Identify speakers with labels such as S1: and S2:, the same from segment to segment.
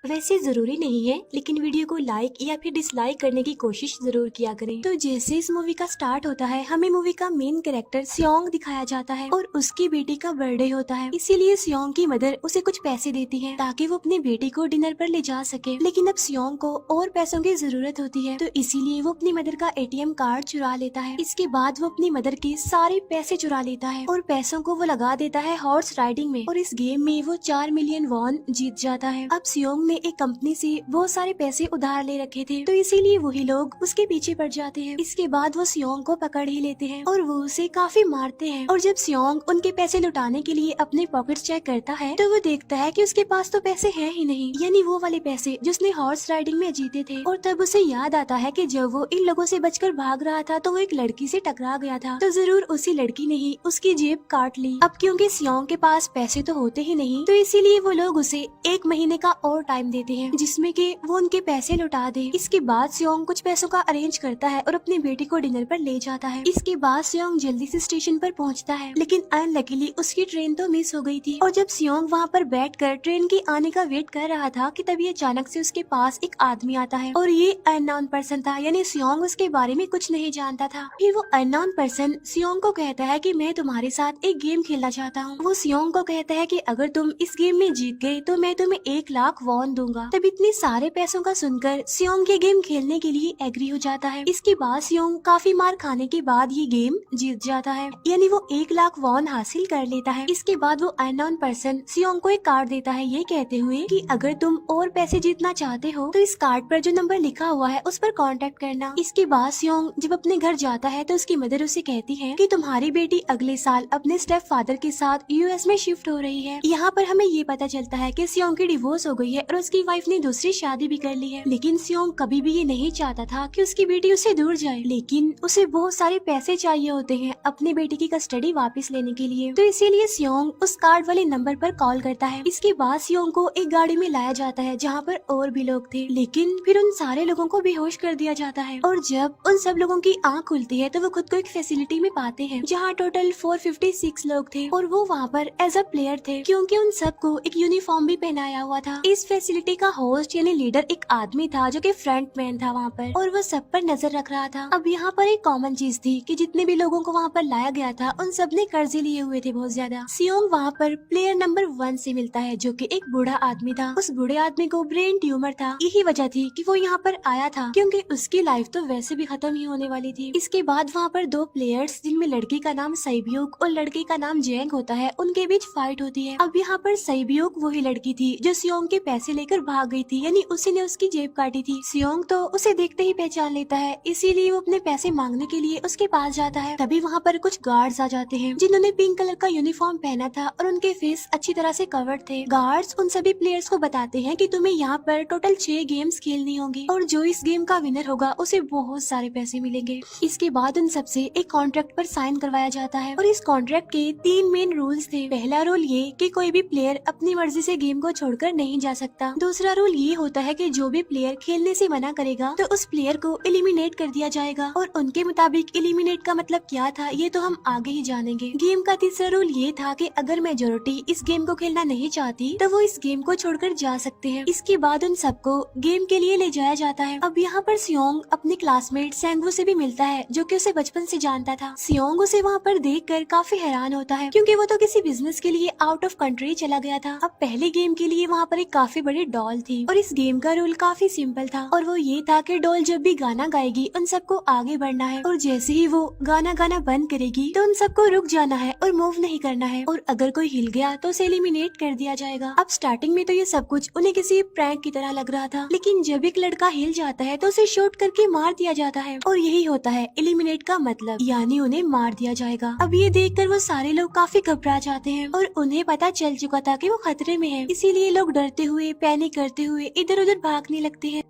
S1: वैसे जरूरी नहीं है, लेकिन वीडियो को लाइक या फिर डिसलाइक करने की कोशिश जरूर किया करें। तो जैसे इस मूवी का स्टार्ट होता है, हमें मूवी का मेन कैरेक्टर सियोंग दिखाया जाता है और उसकी बेटी का बर्थडे होता है। इसीलिए सियोंग की मदर उसे कुछ पैसे देती है ताकि वो अपनी बेटी को डिनर पर ले जा सके। लेकिन अब सियोंग को और पैसों की जरूरत होती है, तो इसीलिए वो अपनी मदर का एटीएम कार्ड चुरा लेता है। इसके बाद वो अपनी मदर के सारे पैसे चुरा लेता है और पैसों को वो लगा देता है हॉर्स राइडिंग में, और इस गेम में वो 4 मिलियन वॉन जीत जाता है। अब सियोंग ने एक कंपनी से बहुत सारे पैसे उधार ले रखे थे, तो इसीलिए वही लोग उसके पीछे पड़ जाते हैं। इसके बाद वो सियोंग को पकड़ ही लेते हैं और वो उसे काफी मारते हैं। और जब सियोंग उनके पैसे लुटाने के लिए अपने पॉकेट चेक करता है, तो वो देखता है कि उसके पास तो पैसे हैं ही नहीं, यानी वो वाले पैसे जिसने हॉर्स राइडिंग में जीते थे। और तब उसे याद आता है कि जब वो इन लोगों से बचकर भाग रहा था तो वो एक लड़की से टकरा गया था, तो जरूर उसी लड़की ने ही उसकी जेब काट ली। अब क्योंकि सियोंग के पास पैसे तो होते ही नहीं, तो इसीलिए वो लोग उसे 1 महीने का और टाइम देते हैं जिसमें कि वो उनके पैसे लौटा दे। इसके बाद सियोंग कुछ पैसों का अरेंज करता है और अपनी बेटी को डिनर पर ले जाता है। इसके बाद सियोंग जल्दी से स्टेशन पर पहुंचता है, लेकिन अनलकीली उसकी ट्रेन तो मिस हो गई थी। और जब सियोंग वहां पर बैठकर ट्रेन के आने का वेट कर रहा था कि तभी अचानक से उसके पास एक आदमी आता है, और ये अननोन पर्सन था, यानी सियोंग उसके बारे में कुछ नहीं जानता था। फिर वो अननोन पर्सन सियोंग को कहता है कि मैं तुम्हारे साथ एक गेम खेलना चाहता हूँ। वो सियोंग को कहता है कि अगर तुम इस गेम में जीत गए तो मैं तुम्हें 1 लाख वॉन दूंगा। तब इतने सारे पैसों का सुनकर सियोंग ये गेम खेलने के लिए एग्री हो जाता है। इसके बाद सियोंग काफी मार खाने के बाद ये गेम जीत जाता है, यानी वो 1 लाख वॉन हासिल कर लेता है। इसके बाद वो अननोन पर्सन सियोंग को एक कार्ड देता है, ये कहते हुए कि अगर तुम और पैसे जीतना चाहते हो तो इस कार्ड पर जो नंबर लिखा हुआ है उस पर कांटेक्ट करना। इसके बाद सियोंग जब अपने घर जाता है तो उसकी मदर उसे कहती है कि तुम्हारी बेटी अगले साल अपने स्टेप फादर के साथ यूएस में शिफ्ट हो रही है। यहाँ पर हमें ये पता चलता है कि सियोंग की डिवोर्स हो गई है और उसकी वाइफ ने दूसरी शादी भी कर ली है। लेकिन सियोंग कभी भी ये नहीं चाहता था कि उसकी बेटी उससे दूर जाए, लेकिन उसे बहुत सारे पैसे चाहिए होते हैं अपनी बेटी की कस्टडी वापस लेने के लिए, तो इसीलिए सियोंग उस कार्ड वाले नंबर पर कॉल करता है। इसके बाद सियोंग को एक गाड़ी में लाया जाता है जहाँ पर और भी लोग थे, लेकिन फिर उन सारे लोगों को बेहोश कर दिया जाता है। और जब उन सब लोगों की आँख खुलती है तो वो खुद को एक फैसिलिटी में पाते हैं जहाँ टोटल 456 लोग थे, और वो वहाँ पर एज अ प्लेयर थे क्योंकि उन सबको एक यूनिफॉर्म भी पहनाया हुआ था। इस फैसिलिटी का होस्ट यानी लीडर एक आदमी था जो कि फ्रंट मैन था वहाँ पर, और वो सब पर नजर रख रहा था। अब यहाँ पर एक कॉमन चीज थी कि जितने भी लोगों को वहाँ पर लाया गया था उन सब ने कर्जे लिए हुए थे बहुत ज्यादा। सियोंग वहाँ पर प्लेयर नंबर 1 से मिलता है जो कि एक बूढ़ा आदमी था। उस बूढ़े आदमी को ब्रेन ट्यूमर था, यही वजह थी कि वो यहाँ पर आया था क्योंकि उसकी लाइफ तो वैसे भी खत्म ही होने वाली थी। इसके बाद वहाँ पर 2 प्लेयर्स जिनमें लड़की का नाम सैब्यूक और लड़के का नाम जेंग होता है, उनके बीच फाइट होती है। अब यहाँ पर सैब्यूक वही लड़की थी जो सियोंग के पैसे लेकर भाग गई थी, यानी उसी ने उसकी जेब काटी थी। सियोंग तो उसे देखते ही पहचान लेता है, इसीलिए वो अपने पैसे मांगने के लिए उसके पास जाता है। तभी वहाँ पर कुछ गार्ड्स आ जाते हैं जिन्होंने पिंक कलर का यूनिफॉर्म पहना था और उनके फेस अच्छी तरह से कवर्ड थे। गार्ड्स उन सभी प्लेयर्स को बताते हैं कि तुम्हें यहाँ पर टोटल 6 गेम्स खेलनी होंगी और जो इस गेम का विनर होगा उसे बहुत सारे पैसे मिलेंगे। इसके बाद उन सबसे एक कॉन्ट्रैक्ट पर साइन करवाया जाता है, और इस कॉन्ट्रैक्ट के 3 मेन रूल्स थे। पहला रूल ये कि कोई भी प्लेयर अपनी मर्जी से गेम को छोड़कर नहीं जा सकता। दूसरा रूल ये होता है कि जो भी प्लेयर खेलने से मना करेगा तो उस प्लेयर को एलिमिनेट कर दिया जाएगा, और उनके मुताबिक एलिमिनेट का मतलब क्या था ये तो हम आगे ही जानेंगे। गेम का तीसरा रूल ये था कि अगर मेजोरिटी इस गेम को खेलना नहीं चाहती तो वो इस गेम को छोड़कर जा सकते हैं। इसके बाद उन सबको गेम के लिए ले जाया जाता है। अब यहाँ पर सियोंग अपने क्लासमेट सेंगवू से भी मिलता है जो कि उसे बचपन से जानता था। सियोंग उसे वहाँ पर देखकर काफी हैरान होता है क्योंकि वो तो किसी बिजनेस के लिए आउट ऑफ कंट्री चला गया था। अब पहले गेम के लिए वहाँ पर एक काफी बड़ी डॉल थी, और इस गेम का रूल काफी सिंपल था, और वो ये था कि डॉल जब भी गाना गाएगी उन सबको आगे बढ़ना है, और जैसे ही वो गाना गाना बंद करेगी तो उन सबको रुक जाना है और मूव नहीं करना है, और अगर कोई हिल गया तो उसे एलिमिनेट कर दिया जाएगा। अब स्टार्टिंग में तो ये सब कुछ उन्हें किसी प्रैंक की तरह लग रहा था, लेकिन जब एक लड़का हिल जाता है तो उसे शूट करके मार दिया जाता है, और यही होता है एलिमिनेट का मतलब, यानी उन्हें मार दिया जाएगा। अब ये देखकर वो सारे लोग काफी घबरा जाते हैं, और उन्हें पता चल चुका था कि वो खतरे में है, इसीलिए लोग डरते हुए पैनिक करते हुए इधर उधर भागने लगते हैं।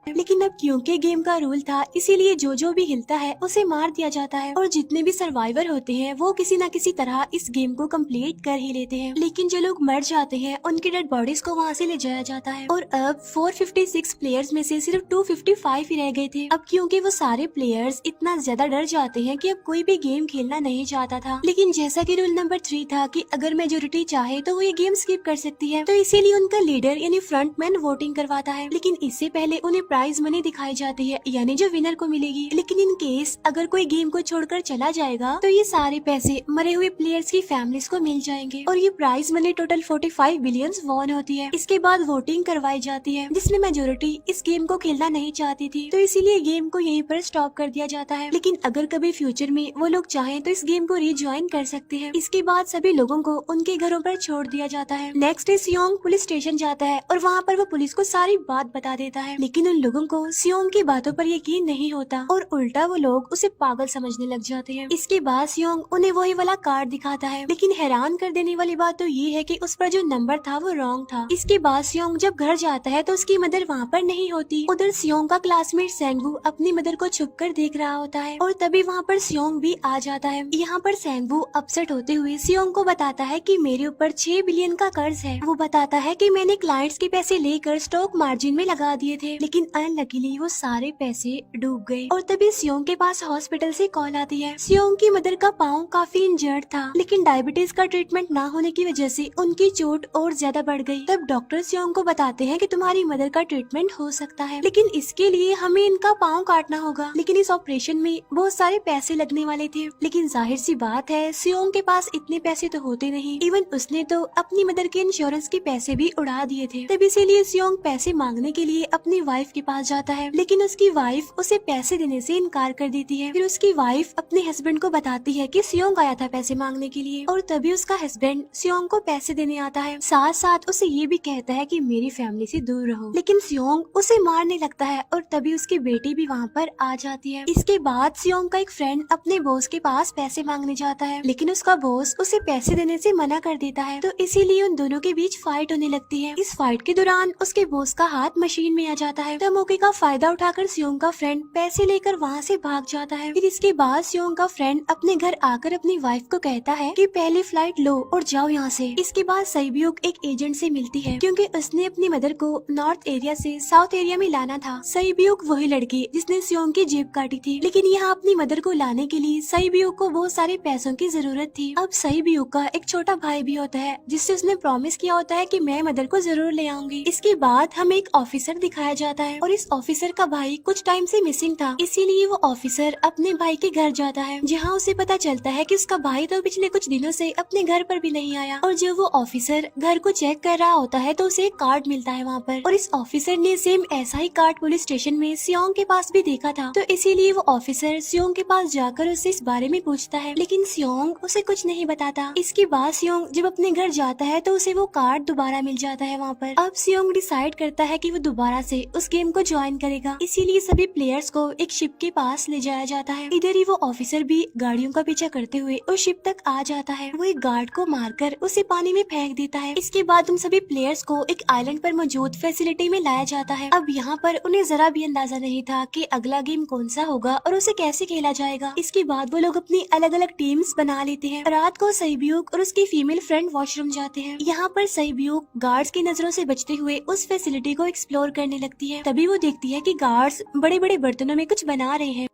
S1: लेकिन अब क्योंकि गेम का रूल था, इसीलिए जो भी हिलता है उसे मार दिया जाता है और जितने भी सर्वाइवर होते हैं वो किसी न किसी तरह इस गेम को कंप्लीट कर ही लेते हैं। लेकिन जो लोग मर जाते हैं उनकी डेड बॉडीज को वहाँ से ले जाया जाता है और अब 456 प्लेयर्स में से सिर्फ 255 ही रह गए थे। अब क्योंकि वो सारे प्लेयर्स इतना ज्यादा डर जाते हैं कि अब कोई भी गेम खेलना नहीं चाहता था। लेकिन जैसा कि रूल नंबर 3 था कि अगर मेजोरिटी चाहे तो वो ये गेम स्किप कर सकती है, तो इसीलिए उनका लीडर यानी फ्रंटमैन वोटिंग करवाता है। लेकिन इससे पहले उन्हें प्राइज मनी दिखाई जाती है, यानी जो विनर को मिलेगी। लेकिन इन केस अगर कोई गेम को छोड़कर चला जाएगा तो ये सारे पैसे मरे हुए प्लेयर्स की फैमिलीज को मिल जाएंगे और ये prize money total 45 billion won होती है। इसके बाद वोटिंग करवाई जाती है जिसमें मेजोरिटी इस गेम को खेलना नहीं चाहती थी, तो इसीलिए गेम को यहीं पर स्टॉप कर दिया जाता है। लेकिन अगर कभी फ्यूचर में वो लोग चाहें तो इस गेम को रीज्वाइन कर सकते हैं। इसके बाद सभी लोगों को उनके घरों पर छोड़ दिया जाता है। नेक्स्ट डे सियोंग पुलिस स्टेशन जाता है और वहाँ पर वो पुलिस को सारी बात बता देता है। लेकिन उन लोगों को सियोंग की बातों पर यकीन नहीं होता और उल्टा वो लोग उसे पागल समझने लग जाते हैं। इसके बाद सियोंग उन्हें वही वाला कार्ड दिखाता है, लेकिन हैरान कर देने वाली बात तो ये है कि उस पर जो नंबर था वो रॉन्ग था। इसके बाद सियोंग जब घर जाता है तो उसकी मदर वहाँ पर नहीं होती। उधर सियोंग का क्लासमेट सेंगवू अपनी मदर को छुप कर देख रहा होता है और तभी वहाँ पर सियोंग भी आ जाता है। यहाँ पर सेंगवू अपसेट होते हुए सियोंग को बताता है कि मेरे ऊपर 6 बिलियन का कर्ज है। वो बताता है कि मैंने क्लाइंट्स के पैसे लेकर स्टॉक मार्जिन में लगा दिए थे, लेकिन अनलकीली वो सारे पैसे डूब गए। और तभी सियोंग के पास हॉस्पिटल से कॉल आती है। सियोंग की मदर का पाँव काफी इंजर्ड था, लेकिन डायबिटीज का ट्रीटमेंट ना होने की वजह से उनकी चोट और ज्यादा बढ़ गई। तब डॉक्टर सियोंग को बताते हैं कि तुम्हारी मदर का ट्रीटमेंट हो सकता है, लेकिन इसके लिए हमें इनका पाँव काटना होगा। लेकिन इस ऑपरेशन में बहुत सारे पैसे लगने वाले थे, लेकिन जाहिर सी बात है सियोंग के पास इतने पैसे तो होते नहीं। इवन उसने तो अपनी मदर के इंश्योरेंस के पैसे भी उड़ा दिए थे। तब इसीलिए सियोंग पैसे मांगने के लिए अपनी वाइफ के पास जाता है, लेकिन उसकी वाइफ उसे पैसे देने से इनकार कर देती है। फिर उसकी वाइफ अपने हस्बैंड को बताती है कि सियोंग आया था पैसे मांगने के लिए और तभी उसका हस्बैंड सियोंग को पैसे देने आता है। साथ साथ उसे ये भी कहता है कि मेरी फैमिली से दूर रहो। लेकिन सियोंग उसे मारने लगता है और तभी उसकी बेटी भी वहाँ पर आ जाती है। इसके बाद सियोंग का एक फ्रेंड अपने बॉस के पास पैसे मांगने जाता है, लेकिन उसका बॉस उसे पैसे देने से मना कर देता है, तो इसीलिए उन दोनों के बीच फाइट होने लगती है। इस फाइट के दौरान उसके बॉस का हाथ मशीन में आ जाता है, तो मौके का फायदा उठाकर सियोंग का फ्रेंड पैसे लेकर वहाँ से भाग जाता है। फिर इसके बाद सियोंग का फ्रेंड अपने घर आकर अपनी वाइफ को कहता है कि पहली फ्लाइट लो और जाओ यहाँ से। इसके बाद सईब्यूक एक एजेंट से मिलती है, क्योंकि उसने अपनी मदर को नॉर्थ एरिया से साउथ एरिया में लाना था। सईब्यूक वही लड़की जिसने सियोंग की जेब काटी थी, लेकिन यहाँ अपनी मदर को लाने के लिए सईब्यूक को बहुत सारे पैसों की जरूरत थी। अब सईब्यूक का एक छोटा भाई भी होता है जिससे उसने प्रॉमिस किया होता है कि मैं मदर को जरूर ले आऊंगी। इसके बाद हमें एक ऑफिसर दिखाया जाता है और इस ऑफिसर का भाई कुछ टाइम से मिसिंग था, इसीलिए वो ऑफिसर अपने भाई के घर जाता है, जहाँ उसे पता चलता है कि उसका भाई तो पिछले कुछ दिनों से अपने घर पर भी नहीं आया। और जब वो ऑफिसर घर को चेक कर रहा होता है तो उसे एक कार्ड मिलता है वहाँ पर, और इस ऑफिसर ने सेम ऐसा ही कार्ड पुलिस स्टेशन में सियोंग के पास भी देखा था, तो इसीलिए वो ऑफिसर सियोंग के पास जाकर उससे इस बारे में पूछता है, लेकिन सियोंग उसे कुछ नहीं बताता। इसके बाद सियोंग जब अपने घर जाता है तो उसे वो कार्ड दोबारा मिल जाता है वहाँ पर। अब सियोंग डिसाइड करता है कि वो दोबारा से उस गेम को ज्वाइन करेगा, इसीलिए सभी प्लेयर्स को एक शिप के पास ले जाया जाता है। इधर ही वो ऑफिसर भी गाड़ियों का पीछा करते हुए उस शिप तक आ जाता है। वो एक गार्ड को मारकर उसे पानी में फेंक देता है। इसके बाद उन सभी प्लेयर्स को एक आइलैंड पर मौजूद फैसिलिटी में लाया जाता है। अब यहाँ पर उन्हें जरा भी अंदाजा नहीं था कि अगला गेम कौन सा होगा और उसे कैसे खेला जाएगा। इसके बाद वो लोग अपनी अलग अलग टीम्स बना लेते हैं। रात को सईब्यूक और उसकी फीमेल फ्रेंड वॉशरूम जाते हैं। यहाँ पर सईब्यूक गार्ड्स की नजरों से बचते हुए उस फैसिलिटी को एक्सप्लोर करने लगती है। तभी वो देखती है कि गार्ड्स बड़े बड़े बर्तनों में कुछ बना रहे हैं,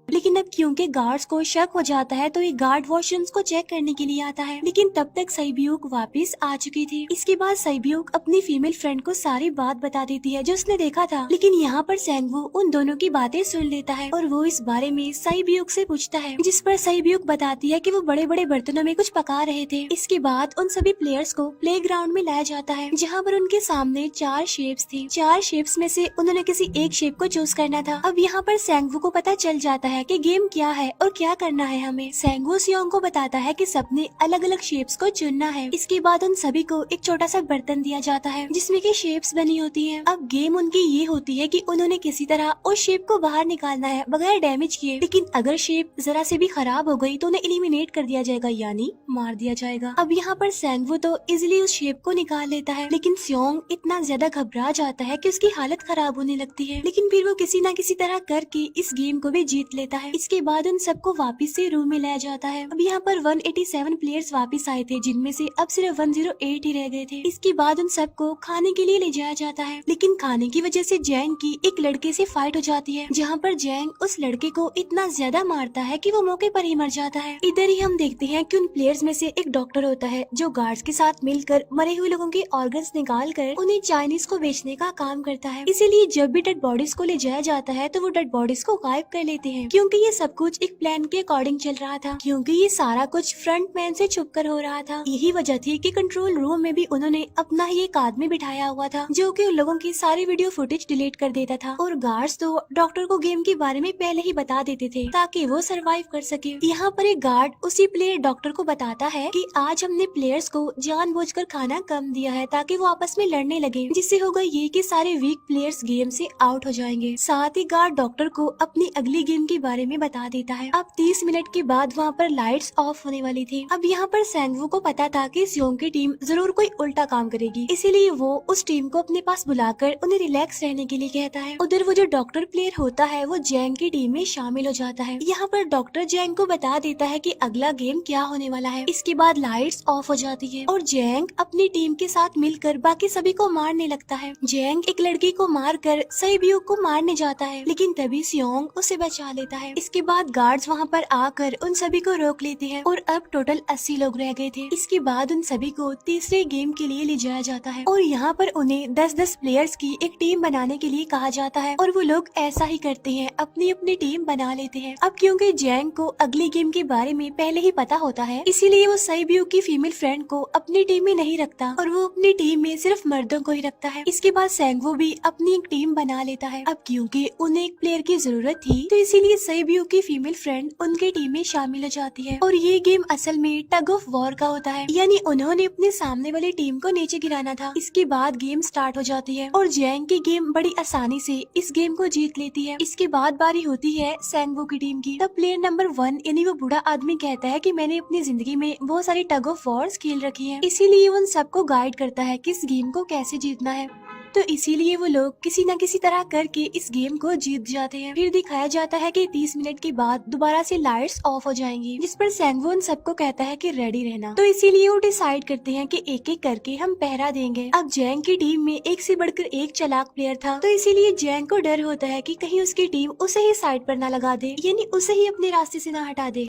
S1: लेकिन अब क्योंकि गार्ड्स को शक हो जाता है तो एक गार्ड वॉशरूम्स को चेक करने के लिए आता है, लेकिन तब तक सईब्यूक वापस आ चुकी थी। इसके बाद सईब्यूक अपनी फीमेल फ्रेंड को सारी बात बता देती है जो उसने देखा था, लेकिन यहाँ पर सेंगवू उन दोनों की बातें सुन लेता है और वो इस बारे में सईब्यूक से पूछता है, जिस पर सईब्यूक बताती है कि वो बड़े बड़े बर्तनों में कुछ पका रहे थे। इसके बाद उन सभी प्लेयर्स को प्ले ग्राउंड में लाया जाता है, जहाँ पर उनके सामने 4 शेप्स थी। 4 शेप्स में से उन्होंने किसी एक शेप को चूज करना था। अब यहाँ पर सेंगवू को पता चल जाता है है कि गेम क्या है और क्या करना है हमें। सेंगवू सियोंग को बताता है कि सबने अलग अलग शेप्स को चुनना है। इसके बाद उन सभी को एक छोटा सा बर्तन दिया जाता है जिसमें की शेप्स बनी होती है। अब गेम उनकी ये होती है कि उन्होंने किसी तरह उस शेप को बाहर निकालना है बगैर डैमेज किए, लेकिन अगर शेप जरा से भी खराब हो गई तो उन्हें एलिमिनेट कर दिया जाएगा, यानी मार दिया जाएगा। अब यहाँ पर सेंगवू तो इजिली उस शेप को निकाल लेता है, लेकिन सियोंग इतना ज्यादा घबरा जाता है कि उसकी हालत खराब होने लगती है, लेकिन फिर वो किसी न किसी तरह करके इस गेम को भी जीत लेता है। इसके बाद उन सबको वापस से रूम में लाया जाता है। अब यहाँ पर 187 प्लेयर्स वापस आए थे, जिनमें से अब सिर्फ 108 ही रह गए थे। इसके बाद उन सबको खाने के लिए ले जाया जाता है, लेकिन खाने की वजह से जैंग की एक लड़के से फाइट हो जाती है, जहाँ पर जैंग उस लड़के को इतना ज्यादा मारता है कि वो मौके पर ही मर जाता है। इधर ही हम देखते हैं कि उन प्लेयर्स में से एक डॉक्टर होता है जो गार्ड्स के साथ मिलकर मरे हुए लोगों के ऑर्गन्स निकाल कर उन्हें चाइनीज को बेचने का काम करता है। इसीलिए जब भी डेड बॉडीज को ले जाया जाता है तो वो डेड बॉडीज को गायब कर लेते हैं, क्योंकि ये सब कुछ एक प्लान के अकॉर्डिंग चल रहा था, क्योंकि ये सारा कुछ फ्रंट मैन से छुप कर हो रहा था। यही वजह थी कि कंट्रोल रूम में भी उन्होंने अपना ही एक आदमी बिठाया हुआ था जो कि उन लोगों की सारी वीडियो फुटेज डिलीट कर देता था, और गार्ड्स तो डॉक्टर को गेम के बारे में पहले ही बता देते थे ताकि वो सरवाइव कर सके। यहाँ पर एक गार्ड उसी प्लेयर डॉक्टर को बताता है कि आज हमने प्लेयर्स को जानबूझकर खाना कम दिया है ताकि वो आपस में लड़ने लगे, जिससे होगा ये कि सारे वीक प्लेयर्स गेम से आउट हो जाएंगे। साथ ही गार्ड डॉक्टर को अपनी अगली गेम के बारे में बता देता है। अब 30 मिनट के बाद वहाँ पर लाइट्स ऑफ होने वाली थी। अब यहाँ पर सेंगवू को पता था कि सियोंग की टीम जरूर कोई उल्टा काम करेगी, इसीलिए वो उस टीम को अपने पास बुलाकर उन्हें रिलैक्स रहने के लिए कहता है। उधर वो जो डॉक्टर प्लेयर होता है वो जैंग की टीम में शामिल हो जाता है। यहाँ पर डॉक्टर जैंग को बता देता है कि अगला गेम क्या होने वाला है। इसके बाद लाइट्स ऑफ हो जाती है और जैंग अपनी टीम के साथ मिलकर बाकी सभी को मारने लगता है। जैंग एक लड़की को मारकर सईब्यू को मारने जाता है, लेकिन तभी सियोंग उसे बचा लेता है। इसके बाद गार्ड्स वहाँ पर आकर उन सभी को रोक लेते हैं और अब टोटल 80 लोग रह गए थे। इसके बाद उन सभी को तीसरे गेम के लिए ले जाया जाता है और यहाँ पर उन्हें 10-10 प्लेयर्स की एक टीम बनाने के लिए कहा जाता है, और वो लोग ऐसा ही करते हैं, अपनी अपनी टीम बना लेते हैं। अब क्योंकि जैंग को अगली गेम के बारे में पहले ही पता होता है, इसीलिए वो सईब्यू की फीमेल फ्रेंड को अपनी टीम में नहीं रखता और वो अपनी टीम में सिर्फ मर्दों को ही रखता है। इसके बाद सेंगवू भी अपनी एक टीम बना लेता है। अब क्योंकि उन्हें एक प्लेयर की जरूरत थी तो इसीलिए सईब्यू की फीमेल फ्रेंड उनके टीम में शामिल हो जाती है, और ये गेम असल में टग ऑफ वॉर का होता है, यानी उन्होंने अपने सामने वाली टीम को नीचे गिराना था। इसके बाद गेम स्टार्ट हो जाती है और जैंग की गेम बड़ी आसानी से इस गेम को जीत लेती है। इसके बाद बारी होती है सेंगवू की टीम की। तब प्लेयर नंबर 1 यानी वो बूढ़ा आदमी कहता है कि मैंने अपनी जिंदगी में बहुत सारी टग ऑफ वॉर्स खेल रखी है, इसीलिए उन सबको गाइड करता है कि इस गेम को कैसे जीतना है। तो इसीलिए वो लोग किसी न किसी तरह करके इस गेम को जीत जाते हैं। फिर दिखाया जाता है कि 30 मिनट के बाद दोबारा से लाइट्स ऑफ हो जाएंगी, जिस पर सेंगवू उन सबको कहता है कि रेडी रहना। तो इसीलिए वो डिसाइड करते हैं कि एक एक करके हम पहरा देंगे। अब जैंग की टीम में एक से बढ़कर एक चालाक प्लेयर था, तो इसीलिए जैंग को डर होता है कि कहीं उसकी टीम उसे ही साइड पर न लगा दे, यानी उसे ही अपने रास्ते से न हटा दे।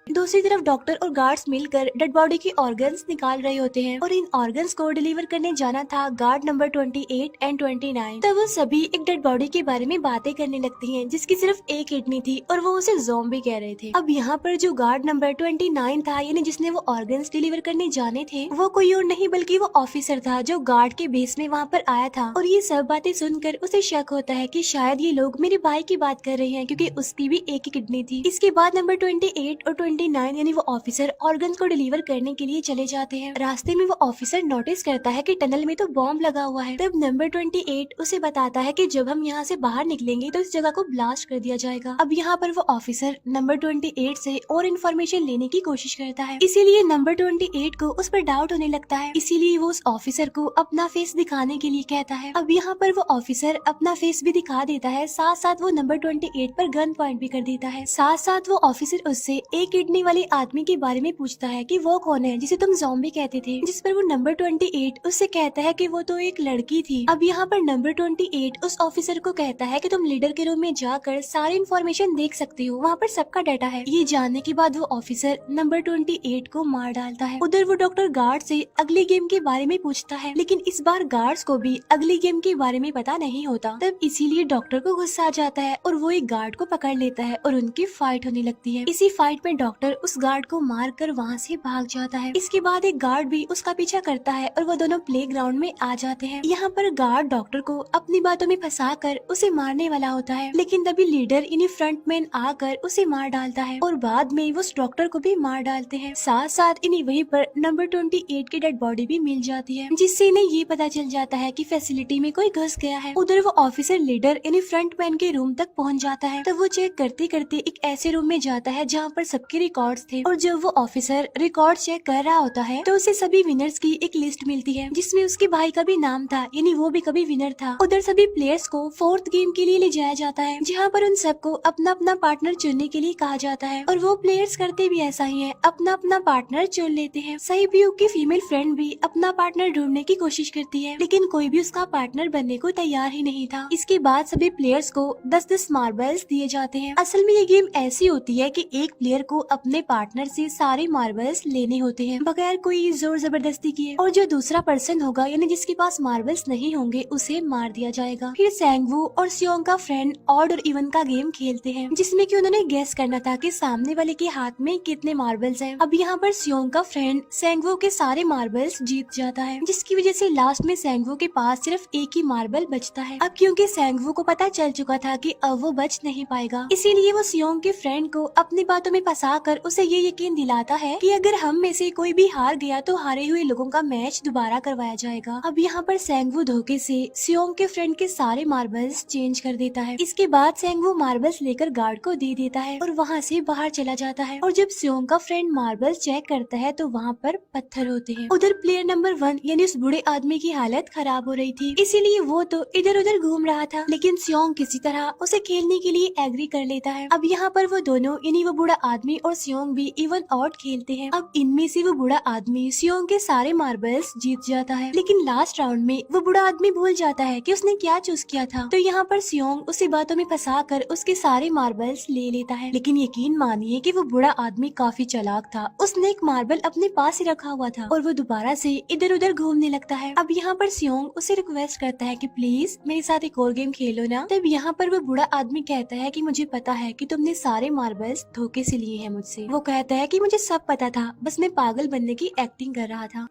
S1: दूसरी तरफ डॉक्टर और गार्ड्स मिलकर डेड बॉडी की ऑर्गन्स निकाल रहे होते हैं और इन ऑर्गन्स को डिलीवर करने जाना था गार्ड नंबर 28 एंड 29। तब वो सभी एक डेड बॉडी के बारे में बातें करने लगती हैं जिसकी सिर्फ एक किडनी थी और वो उसे ज़ॉम्बी कह रहे थे। अब यहाँ पर जो गार्ड नंबर 29 था, यानी जिसने वो ऑर्गन्स डिलीवर करने जाने थे, वो कोई और नहीं बल्कि वो ऑफिसर था जो गार्ड के बेस में वहाँ पर आया था। और ये सब बातें सुनकर उसे शक होता है कि शायद ये लोग मेरे भाई की बात कर रहे हैं, क्योंकि उसकी भी एक ही किडनी थी। इसके बाद नंबर 28 और 29 यानी वो ऑफिसर ऑर्गन को डिलीवर करने के लिए चले जाते हैं। रास्ते में वो ऑफिसर नोटिस करता है कि टनल में तो बॉम्ब लगा हुआ है। तब नंबर 28 उसे बताता है कि जब हम यहाँ से बाहर निकलेंगे तो इस जगह को ब्लास्ट कर दिया जाएगा। अब यहाँ पर वो ऑफिसर नंबर 28 से और इन्फॉर्मेशन लेने की कोशिश करता है, इसीलिए नंबर 28 को उस पर डाउट होने लगता है, इसीलिए वो उस ऑफिसर को अपना फेस दिखाने के लिए कहता है। अब यहाँ पर वो ऑफिसर अपना फेस भी दिखा देता है, साथ साथ वो नंबर 28 पर गन पॉइंट भी कर देता है। साथ साथ वो ऑफिसर उससे एक किडनी वाले आदमी के बारे में पूछता है कि वो कौन है जिसे तुम ज़ॉम्बी कहते थे, जिस पर वो नंबर 28 उससे कहता है कि वो तो एक लड़की थी। अब यहाँ पर नंबर 28 उस ऑफिसर को कहता है कि तुम लीडर के रूम में जाकर सारी इन्फॉर्मेशन देख सकते हो, वहाँ पर सबका डाटा है। ये जानने के बाद वो ऑफिसर नंबर 28 को मार डालता है। उधर वो डॉक्टर गार्ड से अगली गेम के बारे में पूछता है, लेकिन इस बार गार्ड्स को भी अगली गेम के बारे में पता नहीं होता। तब इसीलिए डॉक्टर को गुस्सा आ जाता है और वो एक गार्ड को पकड़ लेता है और उनकी फाइट होने लगती है। इसी फाइट में डॉक्टर उस गार्ड को मार कर वहाँ से भाग जाता है। इसके बाद एक गार्ड भी उसका पीछा करता है और वो दोनों प्लेग्राउंड में आ जाते हैं। यहाँ पर गार्ड डॉक्टर को अपनी बातों में फंसा कर उसे मारने वाला होता है, लेकिन तभी लीडर यानी फ्रंटमैन आकर उसे मार डालता है और बाद में वो उस डॉक्टर को भी मार डालते हैं। साथ साथ इन्हें वहीं पर नंबर 28 की डेड बॉडी भी मिल जाती है, जिससे इन्हें ये पता चल जाता है कि फैसिलिटी में कोई घुस गया है। उधर वो ऑफिसर लीडर यानी फ्रंटमैन के रूम तक पहुंच जाता है। तो वो चेक करते करते एक ऐसे रूम में जाता है जहाँ पर सबके रिकॉर्ड्स थे, और जब वो ऑफिसर रिकॉर्ड चेक कर रहा होता है तो उसे सभी विनर्स की एक लिस्ट मिलती है, जिसमें उसके भाई का भी नाम था, यानी वो भी कभी विनर था। उधर सभी प्लेयर्स को 4th गेम के लिए ले जाया जाता है, जहाँ पर उन सबको अपना अपना पार्टनर चुनने के लिए कहा जाता है, और वो प्लेयर्स करते भी ऐसा ही है, अपना अपना पार्टनर चुन लेते हैं। सहीब्यूक की फीमेल फ्रेंड भी अपना पार्टनर ढूंढने की कोशिश करती है, लेकिन कोई भी उसका पार्टनर बनने को तैयार ही नहीं था। इसके बाद सभी प्लेयर्स को 10-10 मार्बल्स दिए जाते हैं। असल में ये गेम ऐसी होती है कि एक प्लेयर को अपने पार्टनर से सारे मार्बल्स लेने होते हैं बगैर कोई जोर जबरदस्ती किए, और जो दूसरा पर्सन होगा यानी जिसके पास मार्बल्स नहीं होंगे उसे मार दिया जाएगा। फिर सैंगवू और सियोंग का फ्रेंड ऑड और इवन का गेम खेलते हैं, जिसमें कि उन्होंने गेस करना था कि सामने वाले के हाथ में कितने मार्बल्स हैं। अब यहाँ पर सियोंग का फ्रेंड सैंगवू के सारे मार्बल्स जीत जाता है, जिसकी वजह से लास्ट में सैंगवू के पास सिर्फ एक ही मार्बल बचता है। अब क्योंकि सैंगवू को पता चल चुका था कि अब वो बच नहीं पाएगा, इसीलिए वो सियोंग के फ्रेंड को अपनी बातों में फंसा कर उसे ये यकीन दिलाता है कि अगर हम में से कोई भी हार गया तो हारे हुए लोगों का मैच दोबारा करवाया जाएगा। अब यहाँ पर सैंगवू धोखे से सियोंग के फ्रेंड के सारे मार्बल्स चेंज कर देता है। इसके बाद सैंगवू मार्बल्स लेकर गार्ड को दे देता है और वहाँ से बाहर चला जाता है, और जब सियोंग का फ्रेंड मार्बल्स चेक करता है तो वहाँ पर पत्थर होते हैं। उधर प्लेयर नंबर 1 यानी उस बूढ़े आदमी की हालत खराब हो रही थी, इसीलिए वो तो इधर उधर घूम रहा था, लेकिन सियोंग किसी तरह उसे खेलने के लिए एग्री कर लेता है। अब यहाँ पर वो दोनों यानी वो बूढ़ा आदमी और सियोंग भी इवन ऑड खेलते हैं। अब इनमें से वो बूढ़ा आदमी सियोंग के सारे मार्बल्स जीत जाता है, लेकिन लास्ट राउंड में वो बूढ़ा आदमी भूल जाता है कि उसने क्या चूज किया था। तो यहाँ पर सियोंग उसी बातों में फंसा कर उसके सारे मार्बल्स ले लेता है, लेकिन यकीन मानिए कि वो बूढ़ा आदमी काफी चालाक था। उसने एक मार्बल अपने पास ही रखा हुआ था और वो दोबारा से इधर उधर घूमने लगता है। अब यहाँ पर सियोंग उसे रिक्वेस्ट करता है कि प्लीज मेरे साथ एक और गेम खेलो ना। तब यहाँ पर वो बूढ़ा आदमी कहता है कि मुझे पता है कि तुमने सारे मार्बल्स धोखे से लिए हैं मुझसे। वो कहता है कि मुझे सब पता था, बस मैं पागल बनने की एक्टिंग कर रहा था।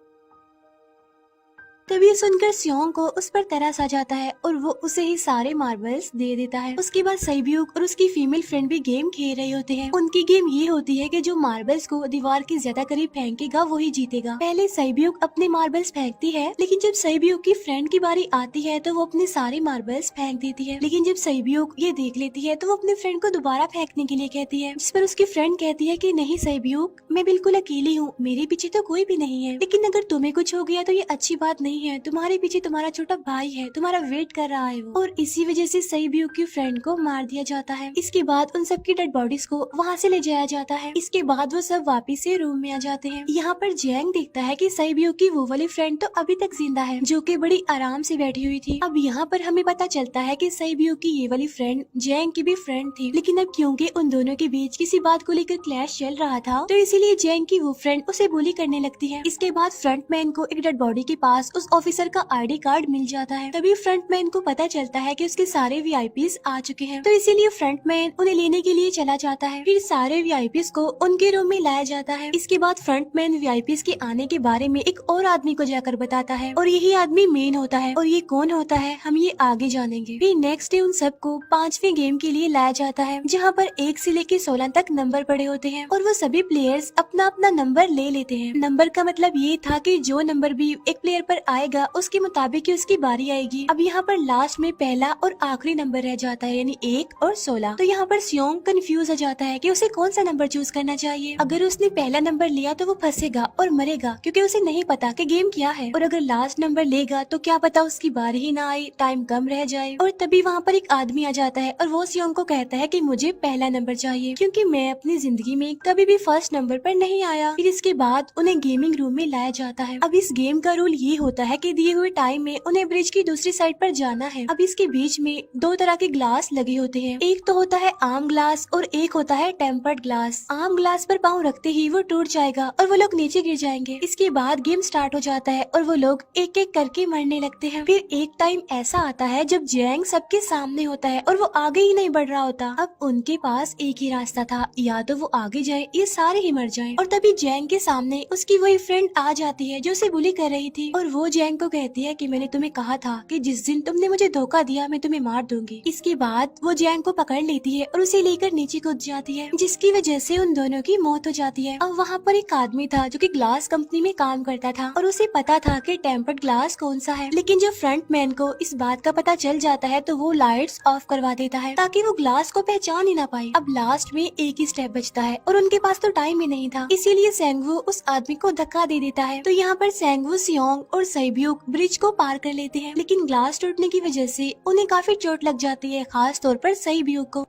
S1: तभी सुनकर सियोंग को उस पर तरस आ जाता है और वो उसे ही सारे मार्बल्स दे देता है। उसके बाद सहीब्यूक और उसकी फीमेल फ्रेंड भी गेम खेल रहे होते हैं। उनकी गेम ये होती है कि जो मार्बल्स को दीवार के ज्यादा करीब फेंकेगा वो ही जीतेगा। पहले सहीब्यूक अपने मार्बल्स फेंकती है, लेकिन जब सहीब्यूक की फ्रेंड की बारी आती है तो वो अपने सारे मार्बल्स फेंक देती है। लेकिन जब सहीब्यूक ये देख लेती है तो वो अपने फ्रेंड को दोबारा फेंकने के लिए कहती है, जिस पर उसकी फ्रेंड कहती है कि नहीं सहीब्यूक, मैं बिल्कुल अकेली हूँ, मेरे पीछे तो कोई भी नहीं है, लेकिन अगर तुम्हें कुछ हो गया तो ये अच्छी बात नहीं है, तुम्हारे पीछे तुम्हारा छोटा भाई है, तुम्हारा वेट कर रहा है वो। और इसी वजह से सहीब्यूक की फ्रेंड को मार दिया जाता है। इसके बाद उन सबकी डेड बॉडीज को वहाँ से ले जाया जाता है। इसके बाद वो सब वापिस से रूम में आ जाते हैं। यहाँ पर जैंग देखता है कि सहीब्यूक की वो वाली फ्रेंड तो अभी तक जिंदा है, जो कि बड़ी आराम से बैठी हुई थी। अब यहाँ पर हमें पता चलता है कि सहीब्यूक की ये वाली फ्रेंड जैंग की भी फ्रेंड थी, लेकिन अब क्योंकि उन दोनों के बीच किसी बात को लेकर क्लैश चल रहा था तो इसीलिए जैंग की वो फ्रेंड उसे बुली करने लगती है। इसके बाद फ्रंटमैन को एक डेड बॉडी के पास उस ऑफिसर का आईडी कार्ड मिल जाता है। तभी फ्रंटमैन को पता चलता है कि उसके सारे वीआईपीज आ चुके हैं, तो इसीलिए फ्रंटमैन उन्हें लेने के लिए चला जाता है। फिर सारे वीआईपीज को उनके रूम में लाया जाता है। इसके बाद फ्रंटमैन वीआईपीज के आने के बारे में एक और आदमी को जाकर बताता है, और यही आदमी मेन होता है। और ये कौन होता है हम ये आगे जानेंगे। फिर नेक्स्ट डे उन सबको 5वें गेम के लिए लाया जाता है, जहाँ पर 1 से लेकर 16 तक नंबर पड़े होते हैं, और वो सभी प्लेयर्स अपना अपना नंबर ले लेते हैं। नंबर का मतलब ये था कि जो नंबर भी एक प्लेयर पर आएगा उसके मुताबिक ही उसकी बारी आएगी। अब यहाँ पर लास्ट में पहला और आखिरी नंबर रह जाता है, यानी 1 और 16। तो यहाँ पर सियोंग कंफ्यूज हो जाता है कि उसे कौन सा नंबर चूज करना चाहिए। अगर उसने पहला नंबर लिया तो वो फंसेगा और मरेगा, क्योंकि उसे नहीं पता कि गेम क्या है। और अगर लास्ट नंबर लेगा तो क्या पता उसकी बारी ही ना आए, टाइम कम रह जाए। और तभी वहाँ पर एक आदमी आ जाता है और वो सियोंग को कहता है कि मुझे पहला नंबर चाहिए, क्योंकि मैं अपनी जिंदगी में कभी भी फर्स्ट नंबर पर नहीं आया। फिर इसके बाद उन्हें गेमिंग रूम में लाया जाता है। अब इस गेम का रूल ये होता होता है कि दिए हुए टाइम में उन्हें ब्रिज की दूसरी साइड पर जाना है। अब इसके बीच में दो तरह के ग्लास लगे होते हैं, एक तो होता है आम ग्लास और एक होता है टेम्पर्ड ग्लास। आम ग्लास पर पाँव रखते ही वो टूट जाएगा और वो लोग नीचे गिर जाएंगे। इसके बाद गेम स्टार्ट हो जाता है और वो लोग एक एक करके मरने लगते हैं। फिर एक टाइम ऐसा आता है जब जैंग सबके सामने होता है और वो आगे ही नहीं बढ़ रहा होता। अब उनके पास एक ही रास्ता था, या तो वो आगे जाए या सारे ही मर जाएं। और तभी जैंग के सामने उसकी वही फ्रेंड आ जाती है जो उसे बुली कर रही थी, और वो जैंग को कहती है कि मैंने तुम्हें कहा था कि जिस दिन तुमने मुझे धोखा दिया मैं तुम्हें मार दूंगी। इसके बाद वो जैंग को पकड़ लेती है और उसे लेकर नीचे कूद जाती है, जिसकी वजह से उन दोनों की मौत हो जाती है। अब वहाँ पर एक आदमी था जो कि ग्लास कंपनी में काम करता था और उसे पता था कि टेम्पर्ड ग्लास कौन सा है, लेकिन जब फ्रंट मैन को इस बात का पता चल जाता है तो वो लाइट्स ऑफ करवा देता है ताकि वो ग्लास को पहचान ही ना पाए। अब लास्ट में एक ही स्टेप बचता है और उनके पास तो टाइम ही नहीं था, इसीलिए सेंगवू उस आदमी को धक्का दे देता है। तो यहाँ पर सेंगवू, सियोंग और सैब्यूक ब्रिज को पार कर लेते हैं, लेकिन ग्लास टूटने की वजह से उन्हें काफी चोट लग जाती है, खास तौर पर सैब्यूक को।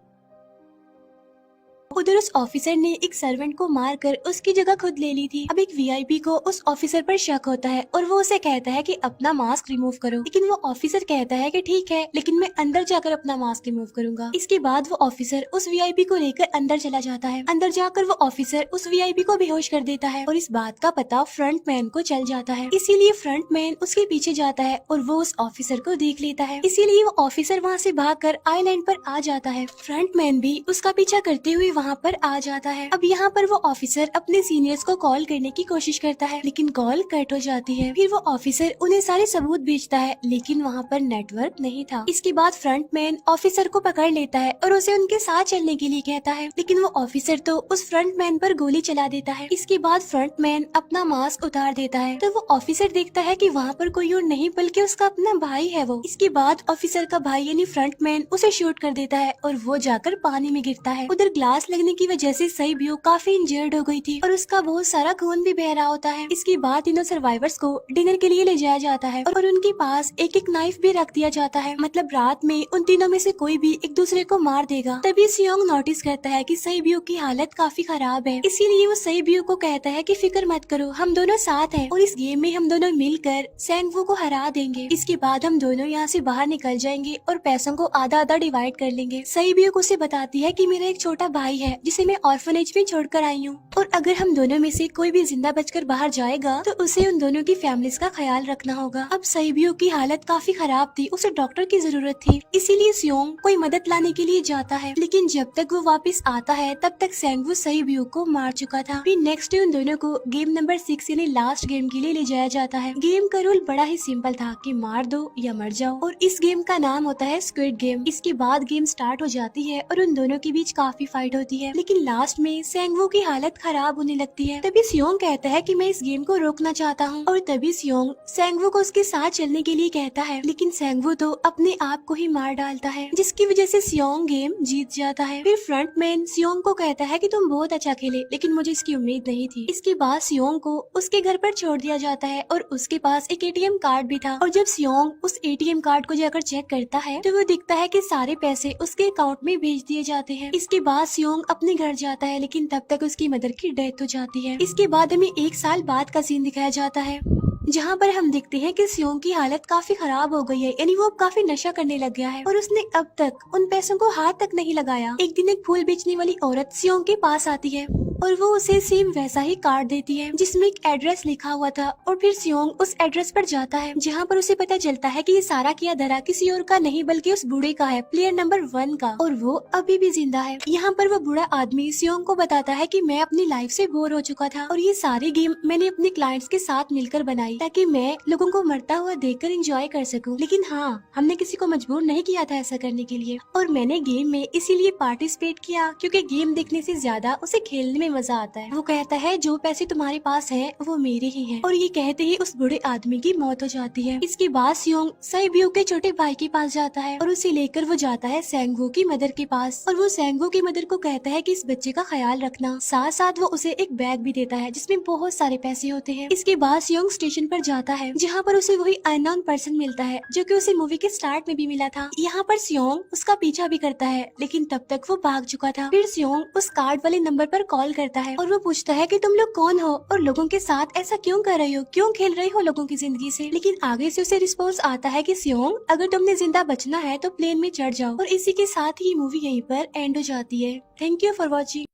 S1: उधर उस ऑफिसर ने एक सर्वेंट को मारकर उसकी जगह खुद ले ली थी। अब एक वीआईपी को उस ऑफिसर पर शक होता है और वो उसे कहता है कि अपना मास्क रिमूव करो, लेकिन वो ऑफिसर कहता है कि ठीक है, लेकिन मैं अंदर जाकर अपना मास्क रिमूव करूंगा। इसके बाद वो ऑफिसर उस वीआईपी को लेकर अंदर चला जाता है। अंदर जाकर वो ऑफिसर उस वीआईपी को बेहोश कर देता है और इस बात का पता फ्रंट मैन को चल जाता है, इसीलिए फ्रंट मैन उसके पीछे जाता है और वो उस ऑफिसर को देख लेता है, इसीलिए वो ऑफिसर वहाँ से भागकर आइलैंड पर आ जाता है। फ्रंट मैन भी उसका पीछा करते हुए वहाँ पर आ जाता है। अब यहाँ पर वो ऑफिसर अपने सीनियर्स को कॉल करने की कोशिश करता है, लेकिन कॉल कट हो जाती है। फिर वो ऑफिसर उन्हें सारे सबूत भेजता है, लेकिन वहाँ पर नेटवर्क नहीं था। इसके बाद फ्रंट मैन ऑफिसर को पकड़ लेता है और उसे उनके साथ चलने के लिए कहता है, लेकिन वो ऑफिसर तो उस फ्रंट मैन पर गोली चला देता है। इसके बाद फ्रंट मैन अपना मास्क उतार देता है, तो वो ऑफिसर देखता है कि वहाँ पर कोई और नहीं बल्कि उसका अपना भाई है वो। इसके बाद ऑफिसर का भाई यानी फ्रंट मैन उसे शूट कर देता है और वो जाकर पानी में गिरता है। उधर ग्लास लगने की वजह से सैब्यूक काफी इंजर्ड हो गई थी और उसका बहुत सारा खून भी बह रहा होता है। इसके बाद तीनों सर्वाइवर्स को डिनर के लिए ले जाया जाता है और उनके पास एक एक नाइफ भी रख दिया जाता है, मतलब रात में उन तीनों में से कोई भी एक दूसरे को मार देगा। तभी सियोंग नोटिस करता है कि सैब्यूक की हालत काफी खराब है, इसीलिए वो सैब्यूक को कहता है कि फिक्र मत करो, हम दोनों साथ हैं और इस गेम में हम दोनों मिलकर सेंगवू को हरा देंगे। इसके बाद हम दोनों यहाँ से बाहर निकल जाएंगे और पैसों को आधा आधा डिवाइड कर लेंगे। सैब्यूक उसे बताती है कि मेरा एक छोटा भाई है जिसे मैं ऑर्फनेज में छोड़कर आई हूँ, और अगर हम दोनों में से कोई भी जिंदा बचकर बाहर जाएगा तो उसे उन दोनों की फैमिलीज का ख्याल रखना होगा। अब सैब्यूक की हालत काफी खराब थी, उसे डॉक्टर की जरूरत थी, इसीलिए सियोंग कोई मदद लाने के लिए जाता है, लेकिन जब तक वो वापस आता है तब तक सेंगवू सैब्यूक को मार चुका था। फिर नेक्स्ट डे उन दोनों को गेम नंबर 6 यानी लास्ट गेम के लिए ले जाया जाता है। गेम का रूल बड़ा ही सिंपल था कि मार दो या मर जाओ, और इस गेम का नाम होता है स्क्विड गेम। इसके बाद गेम स्टार्ट हो जाती है और उन दोनों के बीच काफी फाइट होती है, लेकिन लास्ट में सेंगवू की हालत खराब होने लगती है। तभी सियोंग कहता है कि मैं इस गेम को रोकना चाहता हूँ, और तभी सियोंग सेंगवू को उसके साथ चलने के लिए कहता है, लेकिन सेंगवू तो अपने आप को ही मार डालता है, जिसकी वजह से सियोंग गेम जीत जाता है। फिर फ्रंट मैन सियोंग को कहता है कि तुम बहुत अच्छा खेले, लेकिन मुझे इसकी उम्मीद नहीं थी। इसके बाद सियोंग को उसके घर पर छोड़ दिया जाता है और उसके पास एक एटीएम कार्ड भी था, और जब सियोंग उस एटीएम कार्ड को जाकर चेक करता है तो वो दिखता है कि सारे पैसे उसके अकाउंट में भेज दिए जाते हैं। इसके बाद सियोंग अपने घर जाता है, लेकिन तब तक उसकी मदर की डेथ हो जाती है। इसके बाद हमें 1 साल बाद का सीन दिखाया जाता है, जहाँ पर हम देखते हैं कि सियोंग की हालत काफी खराब हो गई है, यानी वो अब काफी नशा करने लग गया है और उसने अब तक उन पैसों को हाथ तक नहीं लगाया। एक दिन एक फूल बेचने वाली औरत सियोंग के पास आती है और वो उसे सेम वैसा ही कार्ड देती है जिसमें एक एड्रेस लिखा हुआ था, और फिर सियोंग उस एड्रेस पर जाता है जहाँ पर उसे पता चलता है कि ये सारा किया धरा किसी और का नहीं बल्कि उस बूढ़े का है, प्लेयर नंबर 1 का, और वो अभी भी जिंदा है। यहाँ पर वो बूढ़ा आदमी सियोंग को बताता है कि मैं अपनी लाइफ से बोर हो चुका था और ये सारी गेम मैंने अपने क्लाइंट्स के साथ मिलकर बनाई ताकि मैं लोगों को मरता हुआ देखकर एंजॉय कर सकूं, लेकिन हाँ, हमने किसी को मजबूर नहीं किया था ऐसा करने के लिए, और मैंने गेम में इसीलिए पार्टिसिपेट किया क्योंकि गेम देखने से ज्यादा उसे खेलने में मजा आता है। वो कहता है जो पैसे तुम्हारे पास हैं वो मेरे ही हैं, और ये कहते ही उस बूढ़े आदमी की मौत हो जाती है। इसके बाद सियोंग सैब्यूक के छोटे भाई के पास जाता है और उसे लेकर वो जाता है सेंगवू की मदर के पास, और वो सेंगवू की मदर को कहता है कि इस बच्चे का ख्याल रखना, साथ साथ वो उसे एक बैग भी देता है जिसमें बहुत सारे पैसे होते हैं। इसके बाद सियोंग स्टेशन पर जाता है जहाँ पर उसे वही अननोन पर्सन मिलता है जो कि उसे मूवी के स्टार्ट में भी मिला था। यहाँ पर सियोंग उसका पीछा भी करता है, लेकिन तब तक वो भाग चुका था। फिर सियोंग उस कार्ड वाले नंबर पर कॉल करता है और वो पूछता है कि तुम लोग कौन हो और लोगों के साथ ऐसा क्यों कर रही हो, क्यों खेल रही हो लोगों की जिंदगी से। लेकिन आगे से उसे रिस्पॉन्स आता है कि सियोंग, अगर तुमने जिंदा बचना है तो प्लेन में चढ़ जाओ। और इसी के साथ ही मूवी यहीं पर एंड हो जाती है। Thank you for watching.